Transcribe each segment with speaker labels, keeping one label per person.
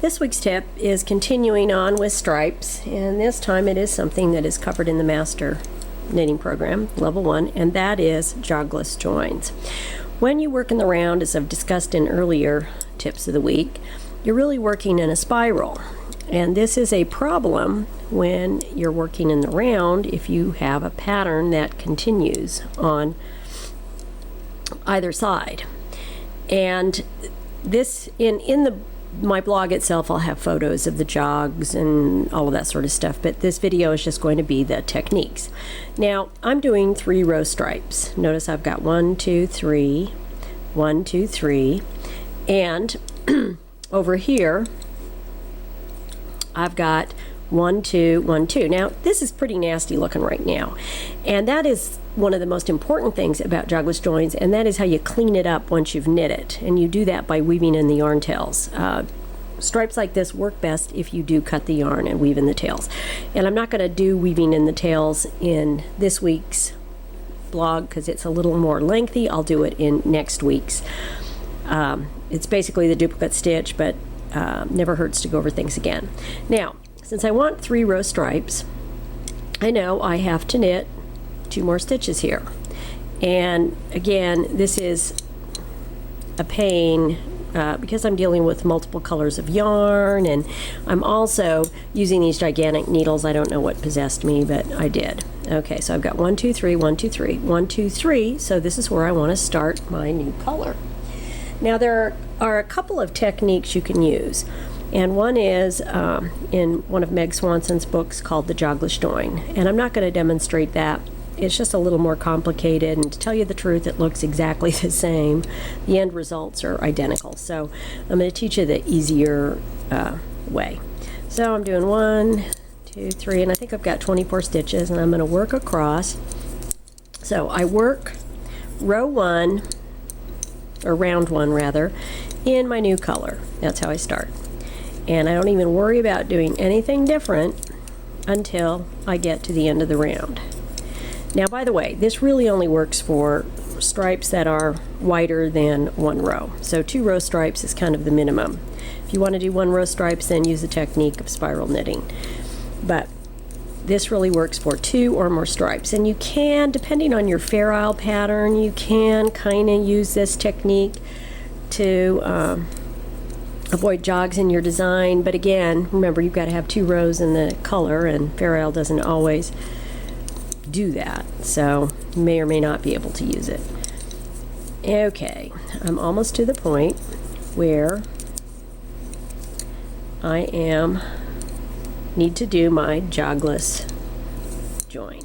Speaker 1: This week's tip is continuing on with stripes, and this time it is something that is covered in the Master Knitting Program, Level 1, and that is jogless joins. When you work in the round, as I've discussed in earlier tips of the week, you're really working in a spiral. And this is a problem when you're working in the round if you have a pattern that continues on either side. And this, in my blog itself, I'll have photos of the jogs and all of that sort of stuff, but this video is just going to be the techniques. Now, I'm doing 3 row stripes. Notice I've got 1, 2, 3, 1, 2, 3, and over here I've got 1, 2, 1, 2. Now, this is pretty nasty looking right now, and that is one of the most important things about jogless joins, and that is how you clean it up once you've knit it, and you do that by weaving in the yarn tails. Stripes like this work best if you do cut the yarn and weave in the tails. And I'm not going to do weaving in the tails in this week's blog because it's a little more lengthy. I'll do it in next week's. It's basically the duplicate stitch, but never hurts to go over things again. Now, since I want 3 row stripes, I know I have to knit 2 more stitches here. And again, this is a pain because I'm dealing with multiple colors of yarn, and I'm also using these gigantic needles. I don't know what possessed me, but I did. Okay, so I've got 1, 2, 3, 1, 2, 3, 1, 2, 3. So this is where I want to start my new color. Now, there are a couple of techniques you can use, and one is in one of Meg Swanson's books called the Jogless Join, and I'm not going to demonstrate that. It's just a little more complicated, and to tell you the truth, it looks exactly the same. The end results are identical, so I'm going to teach you the easier way. So I'm doing 1, 2, 3, and I think I've got 24 stitches, and I'm going to work across. So I work row 1, or round 1 rather, in my new color. That's how I start. And I don't even worry about doing anything different until I get to the end of the round. Now, by the way, this really only works for stripes that are wider than 1 row. So 2 row stripes is kind of the minimum. If you want to do 1 row stripes, then use the technique of spiral knitting. But this really works for 2 or more stripes. And you can, depending on your Fair Isle pattern, you can kind of use this technique to avoid jogs in your design. But again, remember, you've got to have 2 rows in the color, and Fair Isle doesn't always do that, so you may or may not be able to use it. Okay, I'm almost to the point where I need to do my jogless join.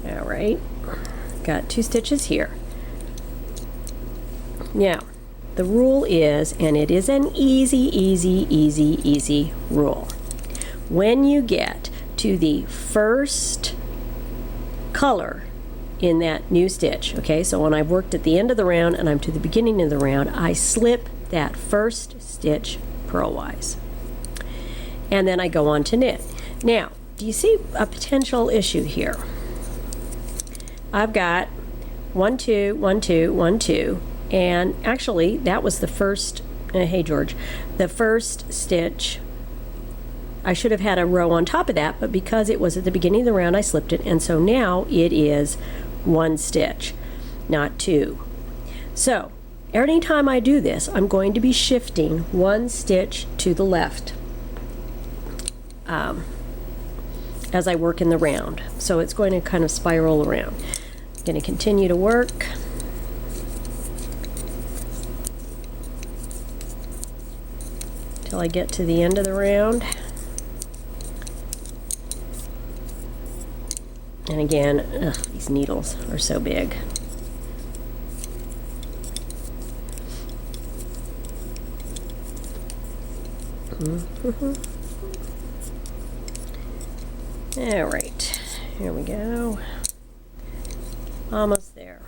Speaker 1: All right, got 2 stitches here. Now, the rule is, and it is an easy rule, when you get to the first color in that new stitch, okay, so when I've worked at the end of the round and I'm to the beginning of the round, I slip that first stitch purlwise, and then I go on to knit. Now, do you see a potential issue here? I've got 1, 2, 1, 2, 1, 2, and actually that was the first, hey George, the first stitch. I should have had a row on top of that, but because it was at the beginning of the round, I slipped it, and so now it is 1 stitch, not 2. So anytime I do this, I'm going to be shifting 1 stitch to the left as I work in the round. So it's going to kind of spiral around. I'm going to continue to work. Till I get to the end of the round. And again, these needles are so big. All right, here we go. Almost there.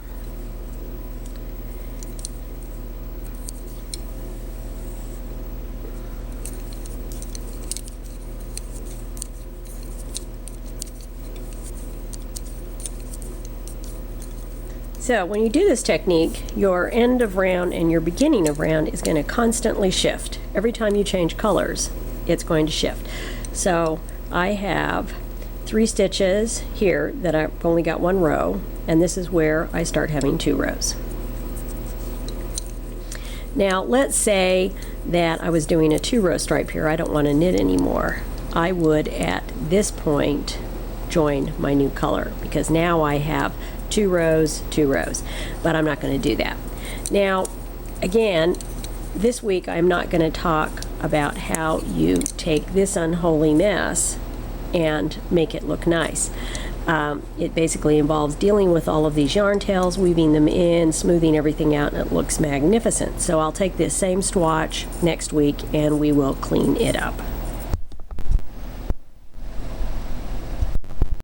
Speaker 1: So when you do this technique, your end of round and your beginning of round is going to constantly shift. Every time you change colors, it's going to shift. So I have 3 stitches here that I've only got 1 row, and this is where I start having 2 rows. Now let's say that I was doing a 2-row stripe here. I don't want to knit anymore. I would at this point join my new color, because now I have 2 rows, 2 rows, but I'm not going to do that. Now, again, this week I'm not going to talk about how you take this unholy mess and make it look nice. It basically involves dealing with all of these yarn tails, weaving them in, smoothing everything out, and it looks magnificent. So I'll take this same swatch next week and we will clean it up.